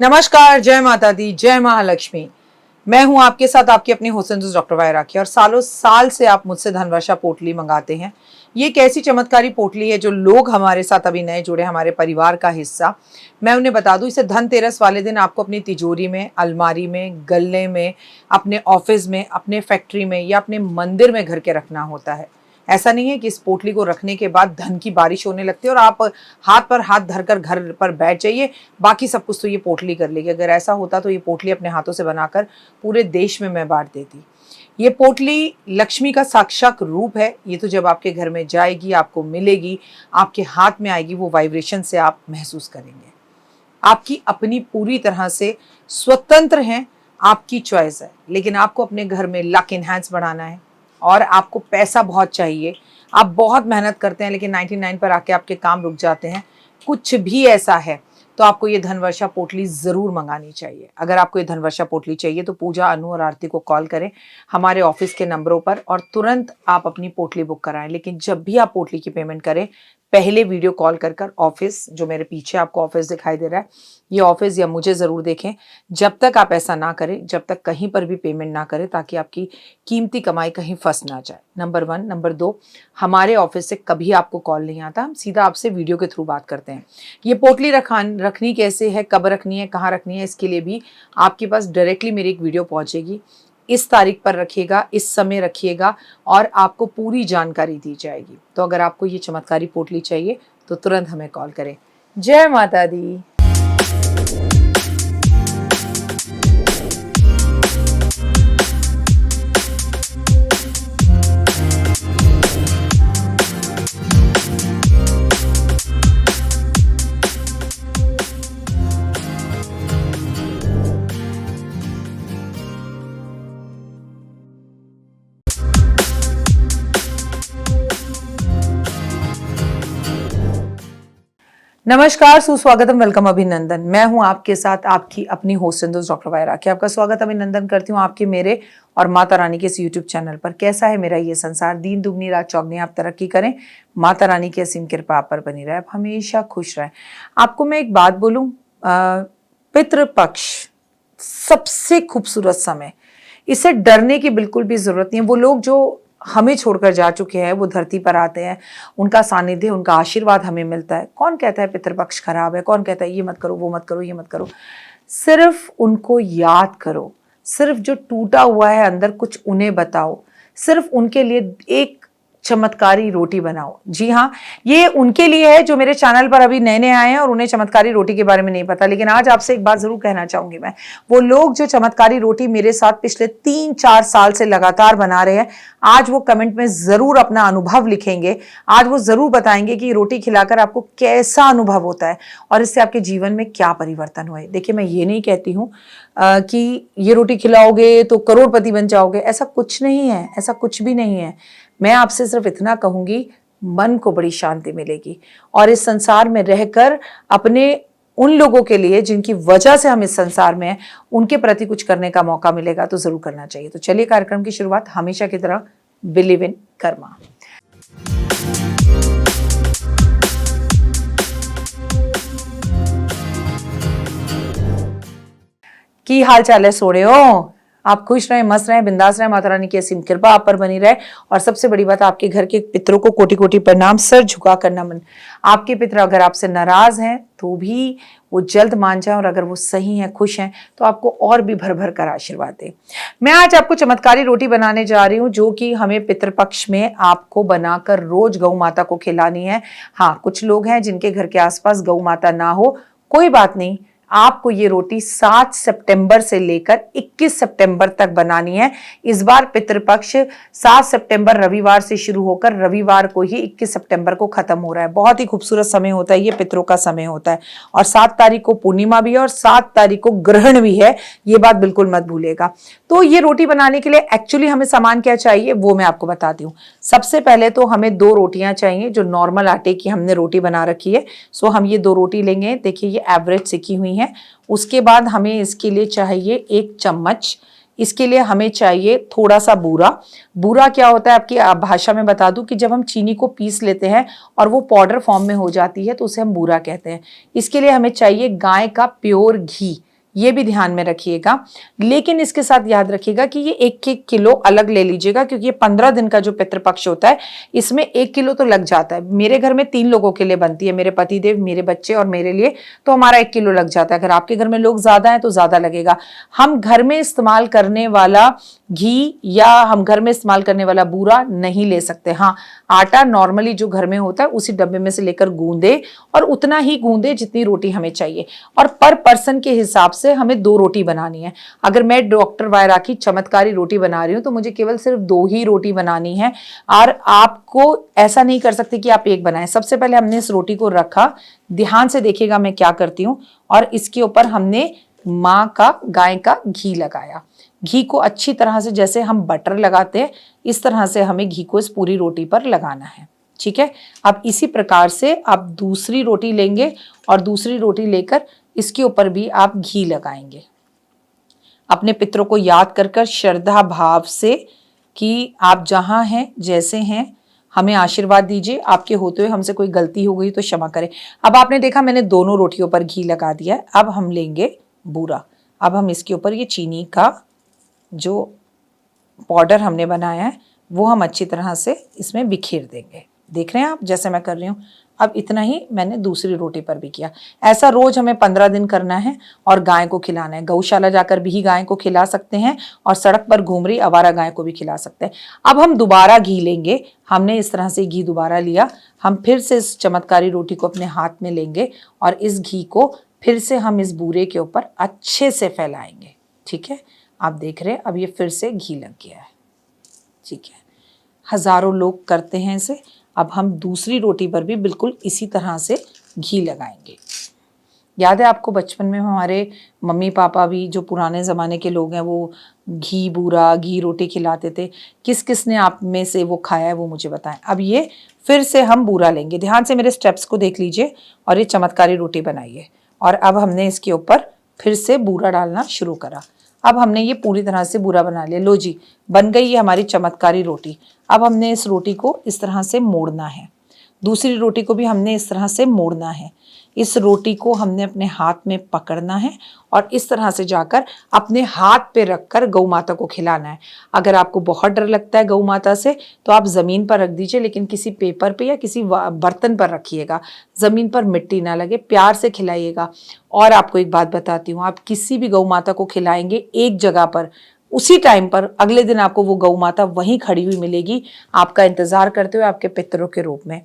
नमस्कार, जय माता दी, जय महालक्ष्मी। मैं हूं आपके साथ आपकी अपनी हुसैन दोस्त डॉक्टर वाय राखी। और सालों साल से आप मुझसे धनवर्षा पोटली मंगाते हैं। ये एक ऐसी चमत्कारी पोटली है जो लोग हमारे साथ अभी नए जुड़े, हमारे परिवार का हिस्सा। मैं उन्हें बता दूं, इसे धनतेरस वाले दिन आपको अपनी तिजोरी में, अलमारी में, गल्ले में, अपने ऑफिस में, अपने फैक्ट्री में या अपने मंदिर में घर के रखना होता है। ऐसा नहीं है कि इस पोटली को रखने के बाद धन की बारिश होने लगती है और आप हाथ पर हाथ धरकर घर पर बैठ जाइए, बाकी सब कुछ तो ये पोटली कर लेगी। अगर ऐसा होता तो ये पोटली अपने हाथों से बनाकर पूरे देश में मैं बांट देती। ये पोटली लक्ष्मी का साक्षात रूप है। ये तो जब आपके घर में जाएगी, आपको मिलेगी, आपके हाथ में आएगी, वो वाइब्रेशन से आप महसूस करेंगे। आपकी अपनी पूरी तरह से स्वतंत्र हैं, आपकी चॉइस है। लेकिन आपको अपने घर में लक इनहैंस बढ़ाना है और आपको पैसा बहुत चाहिए। आप बहुत मेहनत करते हैं लेकिन 99 पर आके आपके काम रुक जाते हैं। कुछ भी ऐसा है तो आपको ये धनवर्षा पोटली ज़रूर मंगानी चाहिए। अगर आपको ये धनवर्षा पोटली चाहिए तो पूजा, अनु और आरती को कॉल करें हमारे ऑफिस के नंबरों पर और तुरंत आप अपनी पोटली बुक कराएं। लेकिन जब भी आप पोटली की पेमेंट करें, पहले वीडियो कॉल कर ऑफिस, जो मेरे पीछे आपको ऑफिस दिखाई दे रहा है, ये ऑफिस या मुझे ज़रूर देखें। जब तक आप ऐसा ना करें, जब तक कहीं पर भी पेमेंट ना करें, ताकि आपकी कीमती कमाई कहीं फंस ना जाए। नंबर 1। नंबर 2, हमारे ऑफिस से कभी आपको कॉल नहीं आता, हम सीधा आपसे वीडियो के थ्रू बात करते हैं। ये पोटली रखनी कैसे है, कब रखनी है, कहाँ रखनी है, इसके लिए भी आपके पास डायरेक्टली मेरी एक वीडियो पहुँचेगी। इस तारीख पर रखिएगा, इस समय रखिएगा और आपको पूरी जानकारी दी जाएगी। तो अगर आपको ये चमत्कारी पोटली चाहिए तो तुरंत हमें कॉल करें। जय माता दी। नमस्कार, सुस्वागतम, वेलकम, अभिनंदन। मैं हूं आपके साथ आपकी अपनी हुसैन दोस्त डॉक्टर वाय राखी। आपका स्वागत, अभिनंदन करती हूं आपके, मेरे और माता रानी के इस यूट्यूब चैनल पर। कैसा है मेरा ये संसार? दिन दुगनी रात चौगनी, आप तरक्की करें, माता रानी की असीम कृपा आप पर बनी रहे, आप हमेशा खुश रहें। आपको मैं एक बात बोलूं, पितृपक्ष सबसे खूबसूरत समय, इससे डरने की बिल्कुल भी जरूरत नहीं है। वो लोग जो हमें छोड़कर जा चुके हैं, वो धरती पर आते हैं, उनका सानिध्य, उनका आशीर्वाद हमें मिलता है। कौन कहता है पितृपक्ष खराब है? कौन कहता है ये मत करो, वो मत करो, ये मत करो? सिर्फ उनको याद करो, सिर्फ जो टूटा हुआ है अंदर कुछ उन्हें बताओ, सिर्फ उनके लिए एक चमत्कारी रोटी बनाओ। जी हाँ, ये उनके लिए है जो मेरे चैनल पर अभी नए नए आए हैं और उन्हें चमत्कारी रोटी के बारे में नहीं पता। लेकिन आज आपसे एक बात जरूर कहना चाहूंगी मैं, वो लोग जो चमत्कारी रोटी मेरे साथ पिछले 3-4 साल से लगातार बना रहे हैं, आज वो कमेंट में जरूर अपना अनुभव लिखेंगे। आज वो जरूर बताएंगे कि रोटी खिलाकर आपको कैसा अनुभव होता है और इससे आपके जीवन में क्या परिवर्तन हुए। देखिए, मैं ये नहीं कहती हूँ कि ये रोटी खिलाओगे तो करोड़पति बन जाओगे, ऐसा कुछ नहीं है, ऐसा कुछ भी नहीं है। मैं आपसे सिर्फ इतना कहूंगी, मन को बड़ी शांति मिलेगी और इस संसार में रहकर अपने उन लोगों के लिए जिनकी वजह से हम इस संसार में हैं, उनके प्रति कुछ करने का मौका मिलेगा तो जरूर करना चाहिए। तो चलिए कार्यक्रम की शुरुआत हमेशा की तरह बिलीव इन कर्मा। की हाल चाल है सोड़े हो? आप खुश रहें, मस्त रहें, बिंदास रहें, माता रानी की असीम कृपा आप पर बनी रहे। और सबसे बड़ी बात, आपके घर के पितरों को कोटि कोटि प्रणाम, सर झुका कर नमन। आपके पितर अगर आपसे नाराज हैं तो भी वो जल्द मान जाए, और अगर वो सही हैं, खुश हैं, तो आपको और भी भर भर कर आशीर्वाद दे। मैं आज आपको चमत्कारी रोटी बनाने जा रही हूँ जो कि हमें पितृपक्ष में आपको बनाकर रोज गौ माता को खिलानी है। हाँ, कुछ लोग हैं जिनके घर के आसपास गौ माता ना हो, कोई बात नहीं, आपको ये रोटी 7 सितंबर से लेकर 21 सितंबर तक बनानी है। इस बार पितृपक्ष 7 सितंबर रविवार से शुरू होकर रविवार को ही 21 सितंबर को खत्म हो रहा है। बहुत ही खूबसूरत समय होता है, ये पितरों का समय होता है। और 7 तारीख को पूर्णिमा भी है और 7 तारीख को ग्रहण भी है, ये बात बिल्कुल मत भूलिएगा। तो ये रोटी बनाने के लिए एक्चुअली हमें सामान क्या चाहिए वो मैं आपको बताती हूँ। सबसे पहले तो हमें 2 रोटियां चाहिए, जो नॉर्मल आटे की हमने रोटी बना रखी है। सो हम ये 2 रोटी लेंगे। देखिए, ये एवरेज सिकी हुई है। उसके बाद हमें इसके लिए चाहिए 1 चम्मच इसके लिए हमें चाहिए थोड़ा सा बूरा। बूरा क्या होता है आपकी भाषा में बता दूं कि जब हम चीनी को पीस लेते हैं और वो पाउडर फॉर्म में हो जाती है तो उसे हम बूरा कहते हैं। इसके लिए हमें चाहिए गाय का प्योर घी, ये भी ध्यान में रखिएगा। लेकिन इसके साथ याद रखिएगा कि ये 1-1 किलो अलग ले लीजिएगा, क्योंकि ये 15 दिन का जो पितृपक्ष होता है इसमें 1 किलो तो लग जाता है। मेरे घर में 3 लोगों के लिए बनती है, मेरे पतिदेव, मेरे बच्चे और मेरे लिए, तो हमारा 1 किलो लग जाता है। अगर आपके घर में लोग ज्यादा हैं तो ज्यादा लगेगा। हम घर में इस्तेमाल करने वाला घी या हम घर में इस्तेमाल करने वाला बूरा नहीं ले सकते। हाँ, आटा नॉर्मली जो घर में होता है उसी डब्बे में से लेकर गूंदे, और उतना ही गूंदे जितनी रोटी हमें चाहिए। और पर पर्सन के हिसाब से हमें 2 रोटी बनानी है। अगर मैं डॉक्टर वायरा की चमत्कारी रोटी बना रही हूं तो मुझे केवल सिर्फ 2 ही रोटी बनानी है, और आपको ऐसा नहीं कर सकते कि आप 1 बनाएं। सबसे पहले हमने इस रोटी को रखा, ध्यान से देखिएगा मैं क्या करती हूं, और इसके ऊपर हमने माँ का, गाय का घी लगाया। घी को अच्छी तरह से, जैसे हम बटर लगाते हैं इस तरह से हमें घी को इस पूरी रोटी पर लगाना है। ठीक है, अब इसी प्रकार से आप दूसरी रोटी लेंगे और दूसरी रोटी लेकर इसके ऊपर भी आप घी लगाएंगे। अपने पितरों को याद कर कर श्रद्धा भाव से कि आप जहां हैं, जैसे हैं, हमें आशीर्वाद दीजिए। आपके होते हुए हमसे कोई गलती हो गई तो क्षमा करें। अब आपने देखा मैंने दोनों रोटियों पर घी लगा दिया है। अब हम लेंगे बूरा। अब हम इसके ऊपर ये चीनी का जो पाउडर हमने बनाया है वो हम अच्छी तरह से इसमें बिखेर देंगे। देख रहे हैं आप जैसे मैं कर रही हूँ। अब इतना ही मैंने दूसरी रोटी पर भी किया। ऐसा रोज हमें 15 दिन करना है और गाय को खिलाना है। गौशाला जाकर भी गाय को खिला सकते हैं और सड़क पर घूम रही आवारा गाय को भी खिला सकते हैं। अब हम दोबारा घी लेंगे। हमने इस तरह से घी दोबारा लिया। हम फिर से इस चमत्कारी रोटी को अपने हाथ में लेंगे और इस घी को फिर से हम इस बूरे के ऊपर अच्छे से फैलाएंगे। ठीक है, आप देख रहे हैं अब ये फिर से घी लग गया है। ठीक है, हजारों लोग करते हैं इसे। अब हम दूसरी रोटी पर भी बिल्कुल इसी तरह से घी लगाएंगे। याद है आपको बचपन में हमारे मम्मी पापा भी, जो पुराने ज़माने के लोग हैं, वो घी बूरा, घी रोटी खिलाते थे। किस किस ने आप में से वो खाया है वो मुझे बताएं। अब ये फिर से हम बूरा लेंगे। ध्यान से मेरे स्टेप्स को देख लीजिए और ये चमत्कारी रोटी बनाइए। और अब हमने इसके ऊपर फिर से बूरा डालना शुरू करा। अब हमने ये पूरी तरह से बूरा बना लिया। लो जी, बन गई ये हमारी चमत्कारी रोटी। अब हमने इस रोटी को इस तरह से मोड़ना है। दूसरी रोटी को भी हमने इस तरह से मोड़ना है। इस रोटी को हमने अपने हाथ में पकड़ना है और इस तरह से जाकर अपने हाथ पे रखकर गौ माता को खिलाना है। अगर आपको बहुत डर लगता है गौ माता से तो आप ज़मीन पर रख दीजिए, लेकिन किसी पेपर पे या किसी बर्तन पर रखिएगा। ज़मीन पर मिट्टी ना लगे, प्यार से खिलाइएगा। और आपको एक बात बताती हूँ, आप किसी भी गौ माता को खिलाएंगे एक जगह पर, उसी टाइम पर अगले दिन आपको वो गौ माता वहीं खड़ी हुई मिलेगी, आपका इंतजार करते हुए, आपके पितरों के रूप में,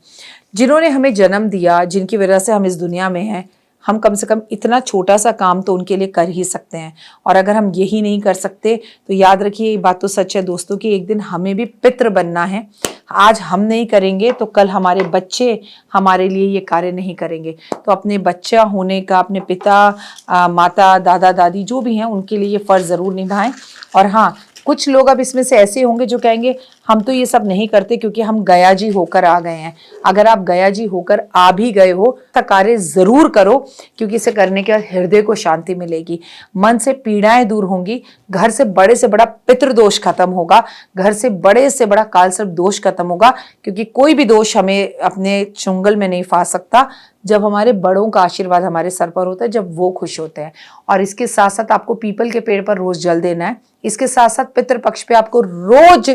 जिन्होंने हमें जन्म दिया, जिनकी वजह से हम इस दुनिया में हैं। हम कम से कम इतना छोटा सा काम तो उनके लिए कर ही सकते हैं। और अगर हम यही नहीं कर सकते तो याद रखिए, ये बात तो सच है दोस्तों कि एक दिन हमें भी पितृ बनना है। आज हम नहीं करेंगे तो कल हमारे बच्चे हमारे लिए ये कार्य नहीं करेंगे। तो अपने बच्चा होने का, अपने पिता, माता, दादा, दादी जो भी हैं उनके लिए ये फ़र्ज़ ज़रूर निभाएं। और हाँ, कुछ लोग अब इसमें से ऐसे होंगे जो कहेंगे हम तो ये सब नहीं करते क्योंकि हम गया जी होकर आ गए हैं। अगर आप गया जी होकर आ भी गए हो तो कार्य जरूर करो, क्योंकि इसे करने के बाद हृदय को शांति मिलेगी, मन से पीड़ाएं दूर होंगी, घर से बड़ा पितृदोष खत्म होगा, घर से बड़ा काल सर्प दोष खत्म होगा। क्योंकि कोई भी दोष हमें अपने चुंगल में नहीं फंस सकता जब हमारे बड़ों का आशीर्वाद हमारे सर पर होता है, जब वो खुश होते हैं। और इसके साथ साथ आपको पीपल के पेड़ पर रोज जल देना है। इसके साथ साथ पितृपक्ष पे आपको रोज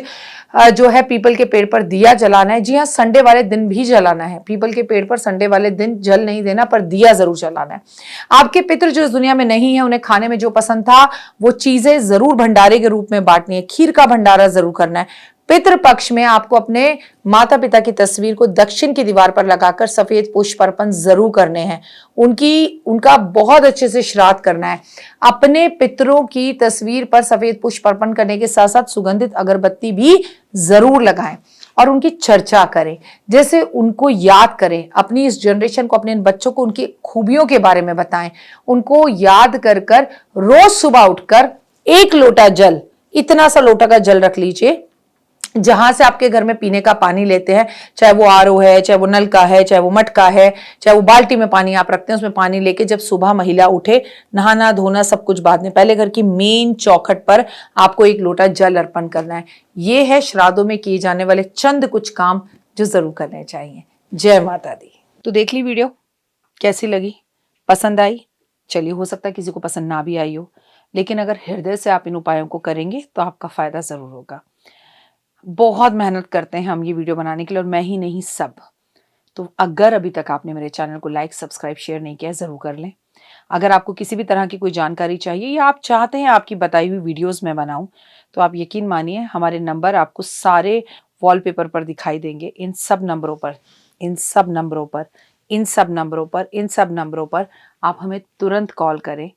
जो है पीपल के पेड़ पर दिया जलाना है। जी हाँ, संडे वाले दिन भी जलाना है। पीपल के पेड़ पर संडे वाले दिन जल नहीं देना, पर दिया जरूर जलाना है। आपके पितृ जो इस दुनिया में नहीं है, उन्हें खाने में जो पसंद था वो चीजें जरूर भंडारे के रूप में बांटनी है। खीर का भंडारा जरूर करना है। पितृपक्ष में आपको अपने माता पिता की तस्वीर को दक्षिण की दीवार पर लगाकर सफेद पुष्प अर्पण जरूर करने हैं। उनका बहुत अच्छे से श्राद्ध करना है। अपने पितरों की तस्वीर पर सफेद पुष्प अर्पण करने के साथ साथ सुगंधित अगरबत्ती भी जरूर लगाएं और उनकी चर्चा करें, जैसे उनको याद करें। अपनी इस जनरेशन को, अपने इन बच्चों को उनकी खूबियों के बारे में बताएं। उनको याद कर कर रोज सुबह उठकर 1 लोटा जल, इतना सा लोटा का जल रख लीजिए, जहां से आपके घर में पीने का पानी लेते हैं, चाहे वो आरओ है, चाहे वो नल का है, चाहे वो मटका है, चाहे वो बाल्टी में पानी आप रखते हैं, उसमें पानी लेके जब सुबह महिला उठे, नहाना धोना सब कुछ बाद में, पहले घर की मेन चौखट पर आपको एक लोटा जल अर्पण करना है। ये है श्राद्धों में किए जाने वाले चंद कुछ काम जो जरूर करने चाहिए। जय माता दी। तो देख ली वीडियो, कैसी लगी, पसंद आई? चलिए, हो सकता है किसी को पसंद ना भी आई हो, लेकिन अगर हृदय से आप इन उपायों को करेंगे तो आपका फायदा जरूर होगा। बहुत मेहनत करते हैं हम ये वीडियो बनाने के लिए, और मैं ही नहीं, सब। तो अगर अभी तक आपने मेरे चैनल को लाइक, सब्सक्राइब, शेयर नहीं किया, जरूर कर लें। अगर आपको किसी भी तरह की कोई जानकारी चाहिए या आप चाहते हैं आपकी बताई हुई वीडियोस मैं बनाऊं, तो आप यकीन मानिए हमारे नंबर आपको सारे वॉलपेपर पर दिखाई देंगे। इन सब नंबरों पर, इन सब नंबरों पर, इन सब नंबरों पर, इन सब नंबरों पर आप हमें तुरंत कॉल करें,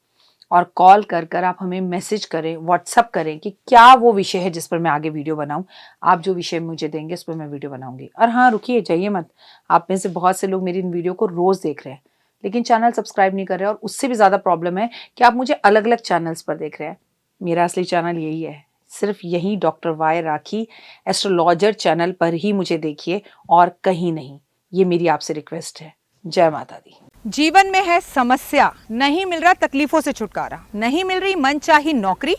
और कॉल कर कर आप हमें मैसेज करें, व्हाट्सअप करें कि क्या वो विषय है जिस पर मैं आगे वीडियो बनाऊं। आप जो विषय मुझे देंगे उस पर मैं वीडियो बनाऊंगी। और हाँ, रुकिए, जाइए मत। आप में से बहुत से लोग मेरी इन वीडियो को रोज देख रहे हैं, लेकिन चैनल सब्सक्राइब नहीं कर रहे हैं, और उससे भी ज़्यादा प्रॉब्लम है कि आप मुझे अलग अलग चैनल्स पर देख रहे हैं। मेरा असली चैनल यही है, सिर्फ यही डॉक्टर वाई राखी एस्ट्रोलॉजर चैनल पर ही मुझे देखिए, और कहीं नहीं। ये मेरी आपसे रिक्वेस्ट है। जय माता दी। जीवन में है समस्या, नहीं मिल रहा तकलीफों से छुटकारा, नहीं मिल रही मनचाही नौकरी,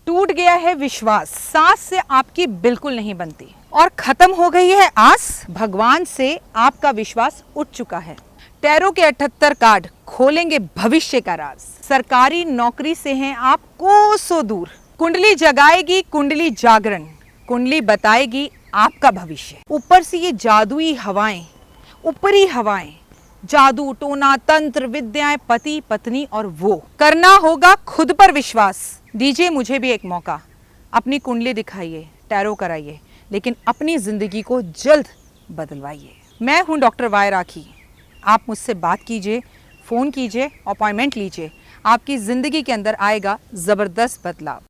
टूट गया है विश्वास, सांस से आपकी बिल्कुल नहीं बनती, और खत्म हो गई है आस, भगवान से आपका विश्वास उठ चुका है। टैरो के 78 कार्ड खोलेंगे भविष्य का राज। सरकारी नौकरी से हैं आप कोसों दूर, कुंडली जगाएगी कुंडली जागरण, कुंडली बताएगी आपका भविष्य। ऊपर से ये जादुई हवाएं, ऊपरी हवाएं, जादू टोना तंत्र विद्याएं, पति पत्नी और वो, करना होगा खुद पर विश्वास। दीजिए मुझे भी एक मौका, अपनी कुंडली दिखाइए, टैरो कराइए, लेकिन अपनी जिंदगी को जल्द बदलवाइए। मैं हूं डॉक्टर वाई राखी। आप मुझसे बात कीजिए, फ़ोन कीजिए, अपॉइंटमेंट लीजिए, आपकी ज़िंदगी के अंदर आएगा ज़बरदस्त बदलाव।